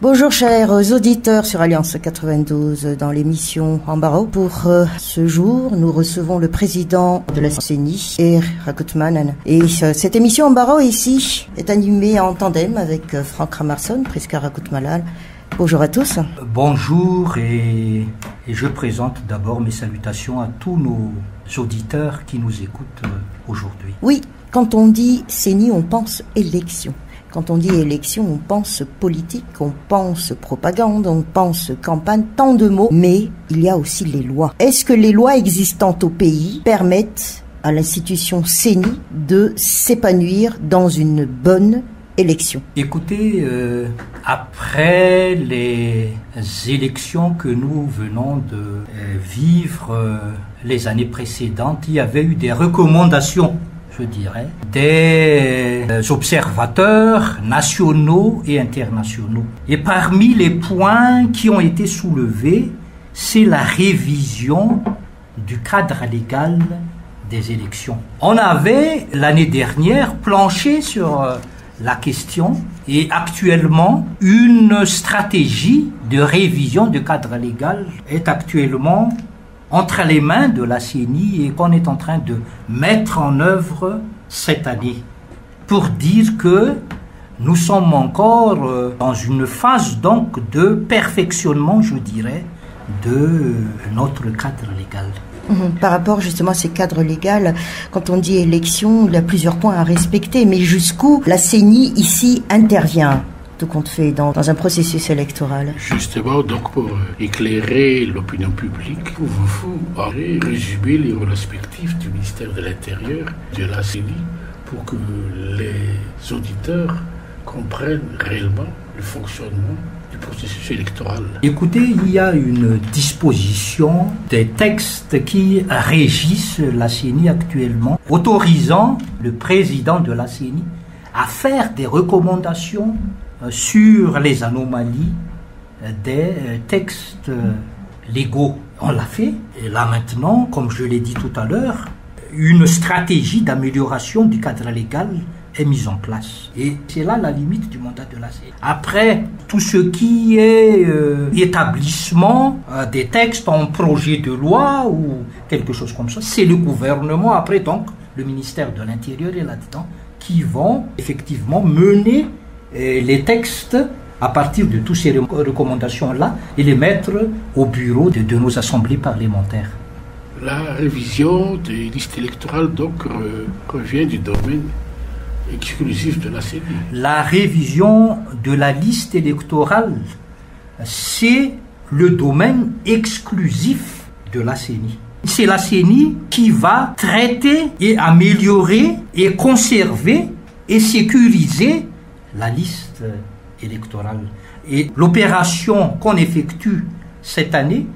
Bonjour chers auditeurs sur Alliance 92 dans l'émission Ambaro. Pour ce jour, nous recevons le président de la CENI, Er Rakotmanen. Et cette émission Ambaro ici est animée en tandem avec Franck Ramarson, Prisca Rakotmanen. Bonjour à tous. Bonjour et je présente d'abord mes salutations à tous nos auditeurs qui nous écoutent aujourd'hui. Oui, quand on dit CENI, on pense élection. Quand on dit élection, on pense politique, on pense propagande, on pense campagne, tant de mots, mais il y a aussi les lois. Est-ce que les lois existantes au pays permettent à l'institution CENI de s'épanouir dans une bonne élection? Écoutez, après les élections que nous venons de vivre les années précédentes, il y avait eu des recommandations, je dirais, des observateurs nationaux et internationaux. Et parmi les points qui ont été soulevés, c'est la révision du cadre légal des élections. On avait l'année dernière planché sur la question et actuellement une stratégie de révision du cadre légal est actuellement entre les mains de la CENI et qu'on est en train de mettre en œuvre cette année. Pour dire que nous sommes encore dans une phase donc de perfectionnement, je dirais, de notre cadre légal. Par rapport justement à ces cadres légaux, quand on dit élection, il y a plusieurs points à respecter, mais jusqu'où la CENI ici intervient, tout compte fait, dans un processus électoral? Justement, donc pour éclairer l'opinion publique, vous résumer les rôles respectifs du ministère de l'Intérieur, de la CENI, pour que les auditeurs comprennent réellement le fonctionnement du processus électoral. Écoutez, il y a une disposition des textes qui régissent la CENI actuellement, autorisant le président de la CENI à faire des recommandations sur les anomalies des textes légaux. On l'a fait. Et là maintenant, comme je l'ai dit tout à l'heure, une stratégie d'amélioration du cadre légal est mise en place. Et c'est là la limite du mandat de la CENI. Après, tout ce qui est établissement des textes en projet de loi ou quelque chose comme ça, c'est le gouvernement, après donc le ministère de l'Intérieur est là-dedans, qui vont effectivement mener les textes à partir de toutes ces recommandations-là et les mettre au bureau de nos assemblées parlementaires. La révision des listes électorales donc revient du domaine exclusif de la CENI. La révision de la liste électorale, c'est le domaine exclusif de la CENI. C'est la CENI qui va traiter et améliorer et conserver et sécuriser la liste électorale. Et l'opération qu'on effectue cette année,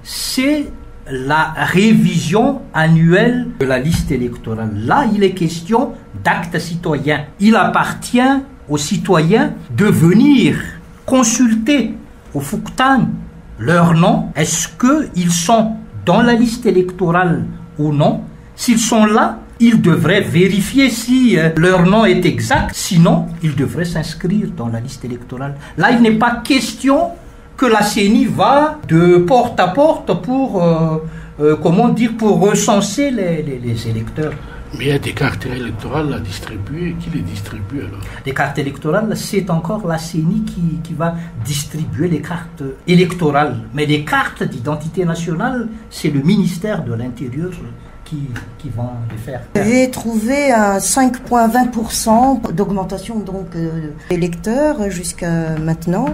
c'est la révision annuelle de la liste électorale. Là, il est question d'actes citoyens. Il appartient aux citoyens de venir consulter au Fouktan leur nom. Est-ce qu'ils sont dans la liste électorale ou non? S'ils sont là, ils devraient vérifier si leur nom est exact. Sinon, ils devraient s'inscrire dans la liste électorale. Là, il n'est pas question que la CENI va de porte à porte pour, pour recenser les électeurs. Mais il y a des cartes électorales à distribuer. Qui les distribue alors? Les cartes électorales, c'est encore la CENI qui va distribuer les cartes électorales. Mais les cartes d'identité nationale, c'est le ministère de l'Intérieur qui vont les faire. J'ai trouvé un 5,20% d'augmentation donc d'électeurs jusqu'à maintenant,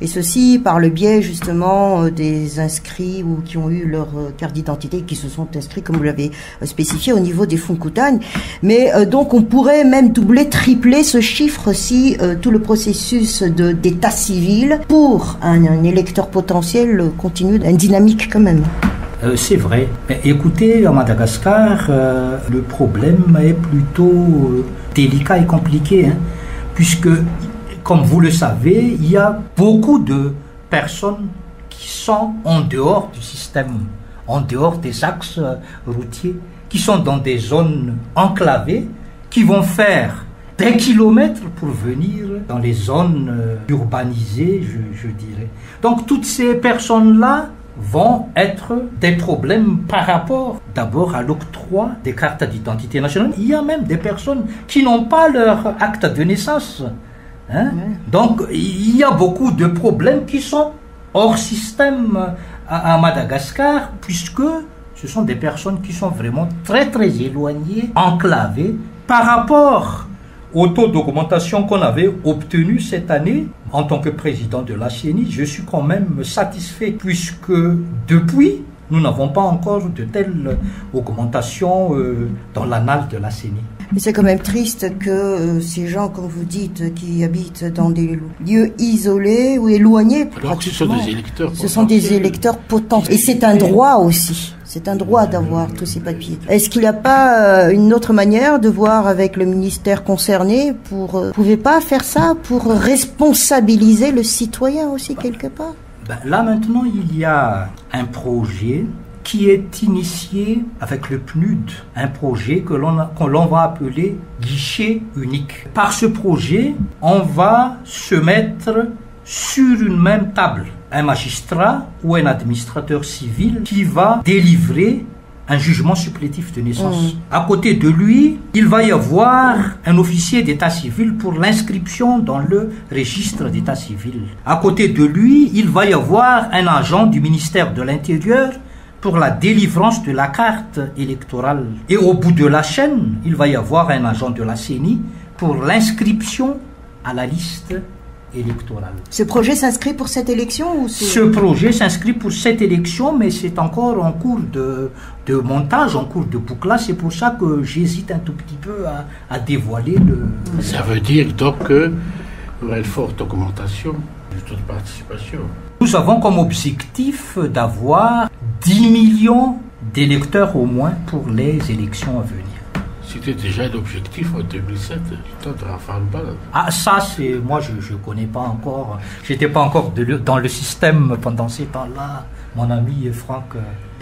et ceci par le biais justement des inscrits ou qui ont eu leur carte d'identité, qui se sont inscrits comme vous l'avez spécifié au niveau des Fonkoutan. Mais donc on pourrait même doubler, tripler ce chiffre si tout le processus d'état civil pour un électeur potentiel continue une dynamique quand même. C'est vrai. Mais écoutez, à Madagascar, le problème est plutôt délicat et compliqué, hein, puisque, comme vous le savez, il y a beaucoup de personnes qui sont en dehors du système, en dehors des axes routiers, qui sont dans des zones enclavées, qui vont faire des kilomètres pour venir dans les zones urbanisées, je dirais. Donc toutes ces personnes-là vont être des problèmes par rapport d'abord à l'octroi des cartes d'identité nationale. Il y a même des personnes qui n'ont pas leur acte de naissance. Hein? Oui. Donc il y a beaucoup de problèmes qui sont hors système à Madagascar, puisque ce sont des personnes qui sont vraiment très très éloignées, enclavées par rapport au taux d'augmentation qu'on avait obtenu cette année. En tant que président de la CENI, je suis quand même satisfait, puisque depuis, nous n'avons pas encore de telle augmentation dans l'annale de la CENI. Mais c'est quand même triste que ces gens, comme vous dites, qui habitent dans des lieux isolés ou éloignés, alors ce sont des électeurs potentiels. Ce sont des électeurs potentiels. Et c'est un droit aussi. C'est un droit d'avoir tous ces papiers. Est-ce qu'il n'y a pas une autre manière de voir avec le ministère concerné pour... Vous ne pouvez pas faire ça pour responsabiliser le citoyen aussi quelque part? Là maintenant, il y a un projet qui est initié avec le PNUD, un projet que l'on va appeler guichet unique. Par ce projet, on va se mettre sur une même table un magistrat ou un administrateur civil qui va délivrer un jugement supplétif de naissance. À côté de lui, il va y avoir un officier d'état civil pour l'inscription dans le registre d'état civil. À côté de lui, il va y avoir un agent du ministère de l'Intérieur pour la délivrance de la carte électorale. Et au bout de la chaîne, il va y avoir un agent de la CENI pour l'inscription à la liste électorale. Ce projet s'inscrit pour cette élection ou Ce projet s'inscrit pour cette élection, mais c'est encore en cours de montage, en cours de bouclage. C'est pour ça que j'hésite un tout petit peu à dévoiler le... Ça veut dire donc qu'il y aura une forte augmentation du taux de participation. Nous avons comme objectif d'avoir 10 millions d'électeurs au moins pour les élections à venir. C'était déjà l'objectif en 2007, du temps de Raphaël Bal. Ah, ça, c'est... Moi, je ne connais pas encore. J'étais pas encore dans le système pendant ces temps-là, mon ami Franck.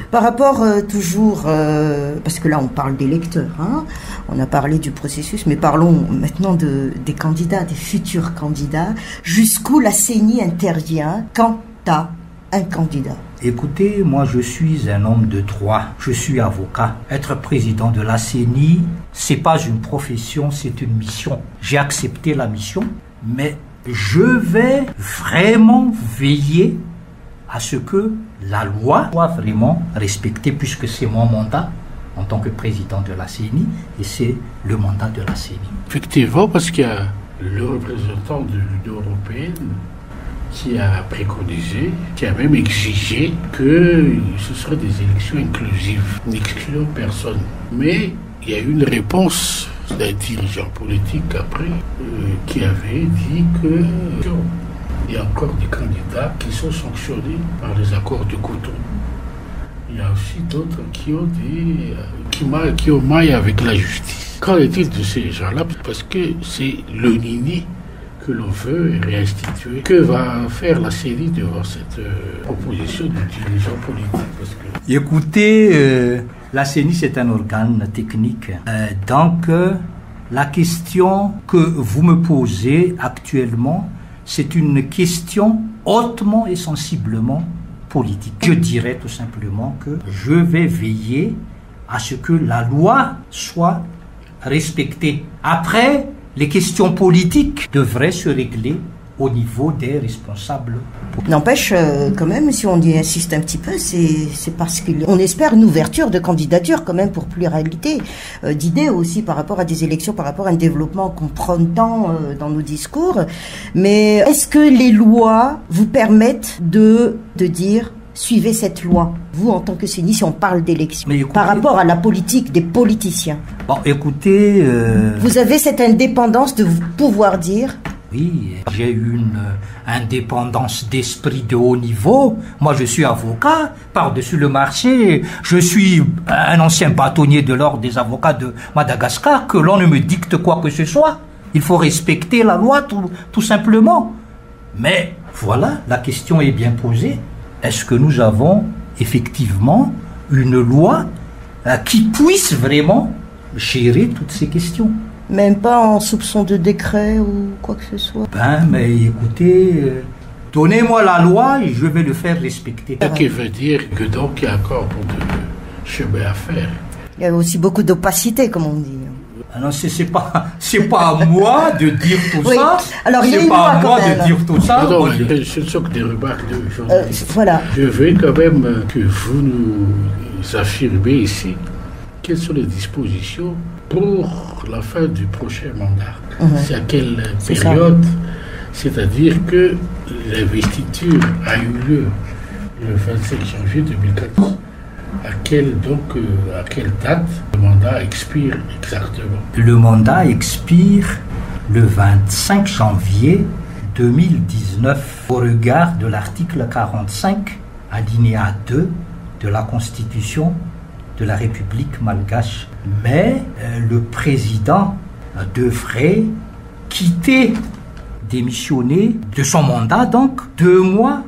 Par rapport toujours... parce que là, on parle d'électeurs, hein, on a parlé du processus, mais parlons maintenant des candidats, des futurs candidats. Jusqu'où la CENI intervient quand à un candidat? Écoutez, moi je suis un homme de droit, je suis avocat. Être président de la CENI, c'est pas une profession, c'est une mission. J'ai accepté la mission, mais je vais vraiment veiller à ce que la loi soit vraiment respectée, puisque c'est mon mandat en tant que président de la CENI et c'est le mandat de la CENI. Effectivement, parce qu'il y a le représentant de l'Union européenne qui a préconisé, qui a même exigé que ce seraient des élections inclusives, n'excluant personne. Mais il y a eu une réponse d'un dirigeant politique après qui avait dit que il y a encore des candidats qui sont sanctionnés par les accords de Cotonou. Il y a aussi d'autres qui ont maille avec la justice. Qu'en est-il de ces gens-là? Parce que c'est le nini que l'on veut réinstituer. Que va faire la CENI devant cette proposition du dirigeant politique? Écoutez, la CENI c'est un organe technique. Donc la question que vous me posez actuellement, c'est une question hautement et sensiblement politique. Je dirais tout simplement que je vais veiller à ce que la loi soit respectée. Après, les questions politiques devraient se régler au niveau des responsables. N'empêche, quand même, si on y insiste un petit peu, c'est parce qu'on espère une ouverture de candidature quand même pour pluralité d'idées aussi par rapport à des élections, par rapport à un développement qu'on prône tant dans nos discours. Mais est-ce que les lois vous permettent de dire suivez cette loi, vous en tant que CENI, si on parle d'élection, par rapport à la politique des politiciens? Bon, écoutez... Vous avez cette indépendance de pouvoir dire... Oui, j'ai une indépendance d'esprit de haut niveau. Moi, je suis avocat par-dessus le marché. Je suis un ancien bâtonnier de l'ordre des avocats de Madagascar. Que l'on ne me dicte quoi que ce soit. Il faut respecter la loi tout simplement. Mais voilà, la question est bien posée. Est-ce que nous avons effectivement une loi qui puisse vraiment gérer toutes ces questions? Même pas en soupçon de décret ou quoi que ce soit. Mais écoutez, donnez-moi la loi et je vais le faire respecter. Ce qui veut dire que donc il y a encore beaucoup de chemin à faire. Il y a aussi beaucoup d'opacité, comme on dit. Ah non, c'est pas à moi de dire tout ça. Alors, c'est pas à moi de dire tout ça. Non, ce ne sont que des remarques de journalistes. Voilà. Je veux quand même que vous nous affirmez ici quelles sont les dispositions pour la fin du prochain mandat. C'est à quelle période? C'est-à-dire que l'investiture a eu lieu le 25 janvier 2014. À quelle date le mandat expire exactement? Le mandat expire le 25 janvier 2019 au regard de l'article 45, alinéa 2 de la Constitution de la République malgache. Mais le président devrait démissionner de son mandat, donc 2 mois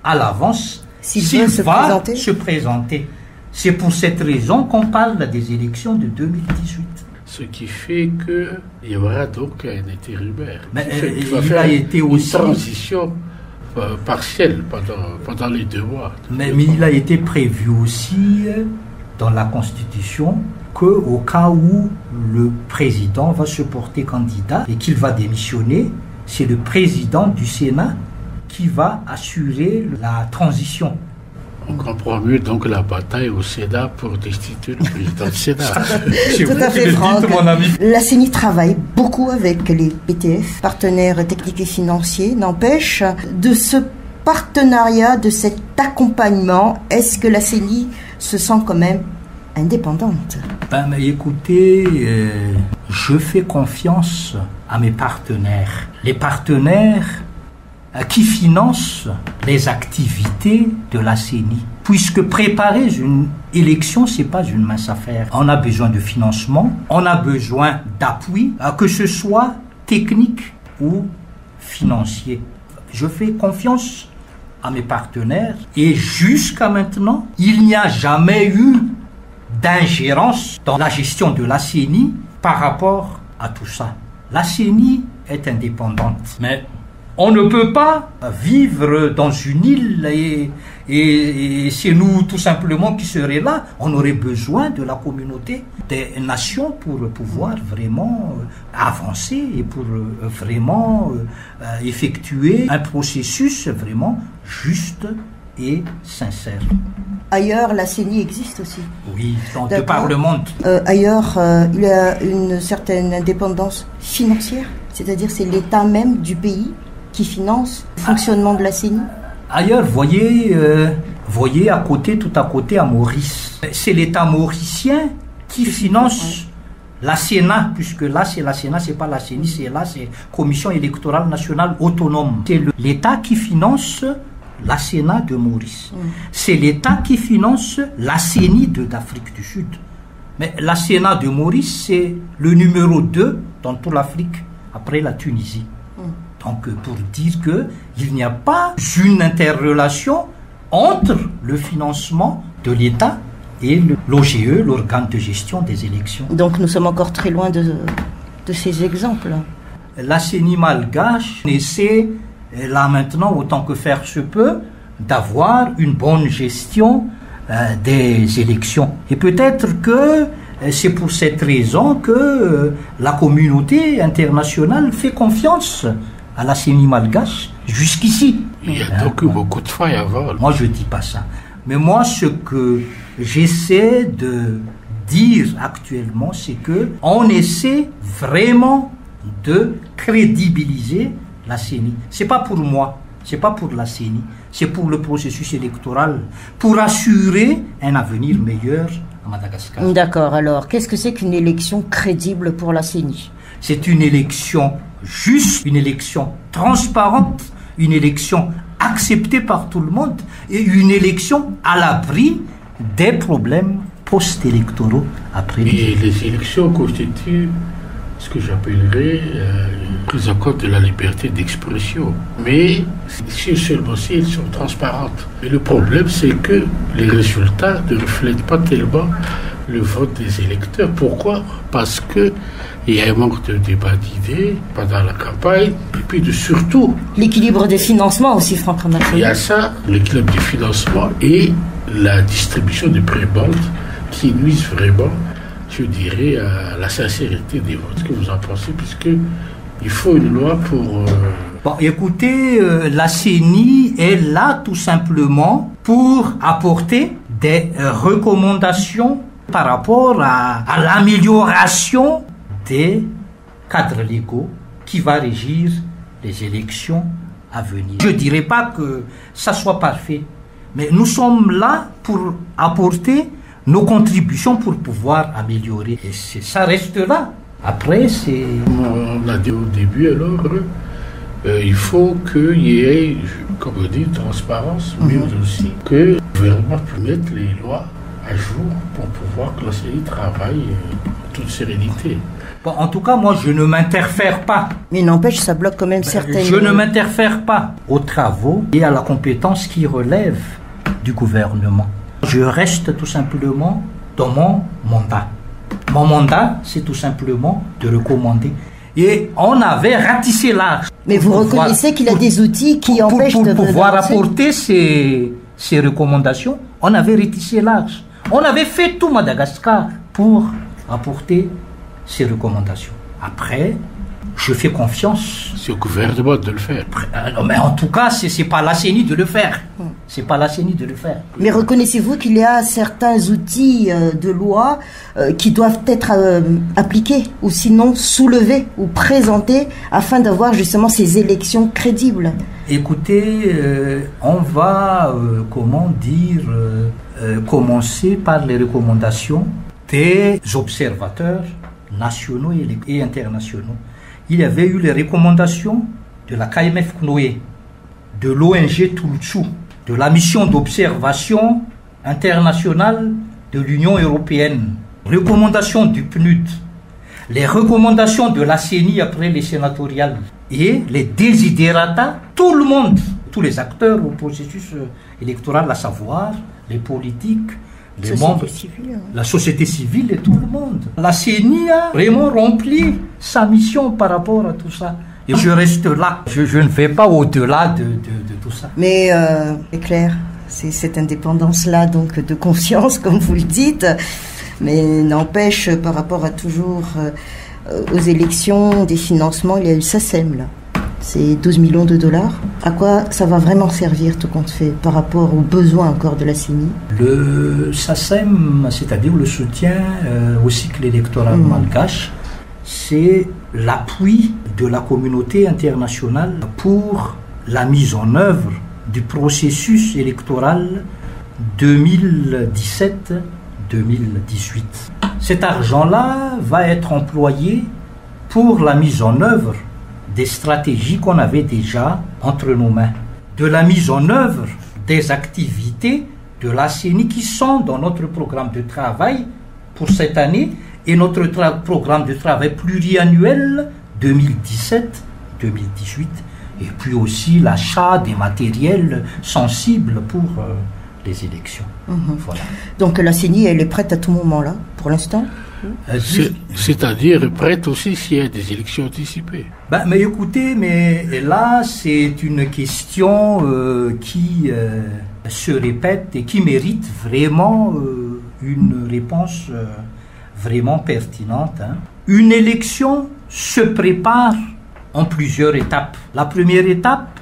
à l'avance, s'il va se présenter. C'est pour cette raison qu'on parle des élections de 2018. Ce qui fait qu'il y aura donc un intérimaire. Mais il a été aussi une transition partielle pendant les 2 mois. Mais il a été prévu aussi dans la Constitution qu'au cas où le président va se porter candidat et qu'il va démissionner, c'est le président du Sénat qui va assurer la transition. On comprend mieux donc la bataille au Sénat pour destituer le président du Sénat. Tout à fait, Franck. La CENI travaille beaucoup avec les PTF, partenaires techniques et financiers. N'empêche, de ce partenariat, de cet accompagnement, est-ce que la CENI se sent quand même indépendante? Mais écoutez, je fais confiance à mes partenaires. Les partenaires qui financent les activités de la CENI. Puisque préparer une élection, c'est pas une mince affaire. On a besoin de financement, on a besoin d'appui, que ce soit technique ou financier. Je fais confiance à mes partenaires et jusqu'à maintenant, il n'y a jamais eu d'ingérence dans la gestion de la CENI par rapport à tout ça. La CENI est indépendante, mais on ne peut pas vivre dans une île et c'est nous tout simplement qui serions là. On aurait besoin de la communauté des nations pour pouvoir vraiment avancer et pour vraiment effectuer un processus vraiment juste et sincère. Ailleurs, la CENI existe aussi. Oui, de par le monde. Ailleurs, il y a une certaine indépendance financière, c'est-à-dire c'est l'État même du pays qui finance le fonctionnement de la CENI. Ailleurs, voyez tout à côté à Maurice. C'est l'État mauricien qui finance la Sénat, puisque là c'est la Sénat, c'est pas la CENI, c'est Commission électorale nationale autonome. C'est l'État qui finance la Sénat de Maurice. C'est l'État qui finance la CENI d'Afrique du Sud. Mais la Sénat de Maurice, c'est le numéro 2 dans toute l'Afrique, après la Tunisie. Donc, pour dire qu'il n'y a pas une interrelation entre le financement de l'État et l'OGE, l'organe de gestion des élections. Donc, nous sommes encore très loin de ces exemples. La CENI malgache essaie, là maintenant, autant que faire se peut, d'avoir une bonne gestion des élections. Et peut-être que c'est pour cette raison que la communauté internationale fait confiance à la CENI malgache jusqu'ici. Il y a donc eu beaucoup de failles avant. Moi, je ne dis pas ça. Mais moi, ce que j'essaie de dire actuellement, c'est qu'on essaie vraiment de crédibiliser la CENI. Ce n'est pas pour moi, ce n'est pas pour la CENI, c'est pour le processus électoral, pour assurer un avenir meilleur à Madagascar. D'accord, alors, qu'est-ce que c'est qu'une élection crédible pour la CENI ? c'est une élection juste, une élection transparente, une élection acceptée par tout le monde et une élection à l'abri des problèmes post-électoraux après. Et les élections constituent ce que j'appellerais une prise en compte de la liberté d'expression. Mais seulement si elles sont transparentes. Mais le problème, c'est que les résultats ne reflètent pas tellement le vote des électeurs. Pourquoi? Parce qu'il y a un manque de débat d'idées pendant la campagne, et puis surtout... L'équilibre des financements aussi, Franck Ramassoli. Il y a ça, l'équilibre des financements et la distribution des prébendes qui nuisent vraiment, je dirais, à la sincérité des votes. Ce que vous en pensez, puisqu'il faut une loi pour... Bon, écoutez, la CENI est là tout simplement pour apporter des recommandations par rapport à l'amélioration des cadres légaux qui va régir les élections à venir. Je ne dirais pas que ça soit parfait, mais nous sommes là pour apporter nos contributions pour pouvoir améliorer. Et ça reste là. Après, c'est... On a dit au début, alors, il faut qu'il y ait, comme on dit, transparence, mais aussi que le gouvernement puisse mettre les lois à jour pour pouvoir que la CENI travaille en toute sérénité. Bon, en tout cas, moi, je ne m'interfère pas. Mais n'empêche, ça bloque quand même certaines... Je ne m'interfère pas aux travaux et à la compétence qui relève du gouvernement. Je reste tout simplement dans mon mandat. Mon mandat, c'est tout simplement de recommander. Et on avait ratissé large. Mais vous reconnaissez qu'il y a des outils qui empêchent de... Pour pouvoir apporter ces recommandations, on avait ratissé large. On avait fait tout Madagascar pour apporter ces recommandations. Après, je fais confiance. C'est au gouvernement de le faire. Non, mais en tout cas, c'est pas la CENI de le faire. C'est pas la CENI de le faire. Mais reconnaissez-vous qu'il y a certains outils de loi qui doivent être appliqués ou sinon soulevés ou présentés afin d'avoir justement ces élections crédibles? Écoutez, on va, commencer par les recommandations des observateurs nationaux et internationaux. Il y avait eu les recommandations de la KMF CNOE, de l'ONG Toulousou, de la mission d'observation internationale de l'Union européenne, recommandations du PNUD, les recommandations de la CENI après les sénatoriales et les desiderata, tout le monde, tous les acteurs au processus électoral, à savoir les politiques, les membres, la société civile et tout le monde. La CENI a vraiment rempli sa mission par rapport à tout ça. Et je reste là. Je ne vais pas au-delà de tout ça. Mais c'est clair, c'est cette indépendance-là donc de conscience, comme vous le dites. Mais n'empêche, par rapport à toujours aux élections, des financements, il y a eu le SACEM là. C'est 12 millions de dollars. À quoi ça va vraiment servir, tout compte fait, par rapport aux besoins encore de la CENI? Le SACEM, c'est-à-dire le soutien au cycle électoral malgache, c'est l'appui de la communauté internationale pour la mise en œuvre du processus électoral 2017-2018. Cet argent-là va être employé pour la mise en œuvre des stratégies qu'on avait déjà entre nos mains, de la mise en œuvre des activités de la CENI qui sont dans notre programme de travail pour cette année et notre programme de travail pluriannuel 2017-2018, et puis aussi l'achat des matériels sensibles pour les élections. Voilà. Donc la CENI, elle est prête à tout moment là, pour l'instant? C'est-à-dire prête aussi s'il y a des élections anticipées. Mais écoutez, mais là c'est une question qui se répète et qui mérite vraiment une réponse vraiment pertinente. Une élection se prépare en plusieurs étapes. La première étape,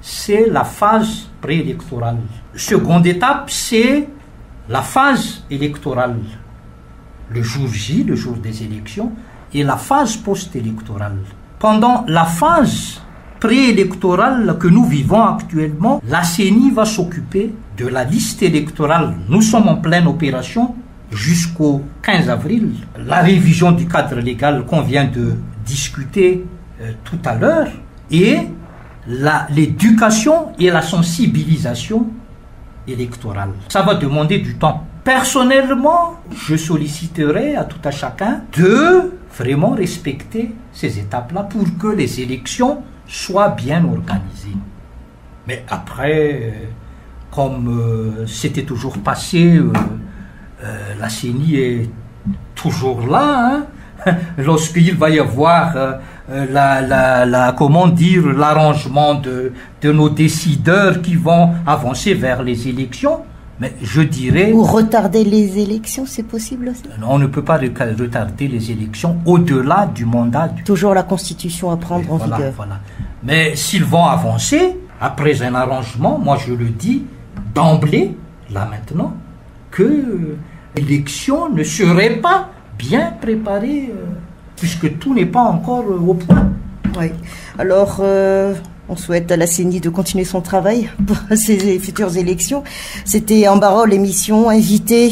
c'est la phase préélectorale. Seconde étape, c'est la phase électorale. Le jour J, le jour des élections, et la phase post-électorale. Pendant la phase préélectorale que nous vivons actuellement, la CENI va s'occuper de la liste électorale. Nous sommes en pleine opération jusqu'au 15 avril. La révision du cadre légal qu'on vient de discuté tout à l'heure, et l'éducation et la sensibilisation électorale. Ça va demander du temps. Personnellement, je solliciterai à tout à chacun de vraiment respecter ces étapes-là pour que les élections soient bien organisées. Mais après, comme c'était toujours passé, la CENI est toujours là, hein, lorsqu'il va y avoir comment dire, l'arrangement de nos décideurs qui vont avancer vers les élections. Mais je dirais... Ou retarder les élections, c'est possible aussi? On ne peut pas retarder les élections au-delà du mandat. Toujours la Constitution à prendre en vigueur. Voilà. Mais s'ils vont avancer, après un arrangement, moi je le dis d'emblée, là maintenant, que l'élection ne serait pas bien préparée, puisque tout n'est pas encore au point. Oui. Alors... on souhaite à la CENI de continuer son travail pour ces futures élections. C'était En Barreau, l'émission, invité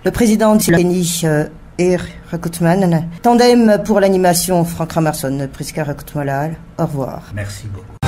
le président de la CENI, Ir Rakutman. Tandem pour l'animation, Franck Ramerson, Priska Rakutmalal. Au revoir. Merci beaucoup.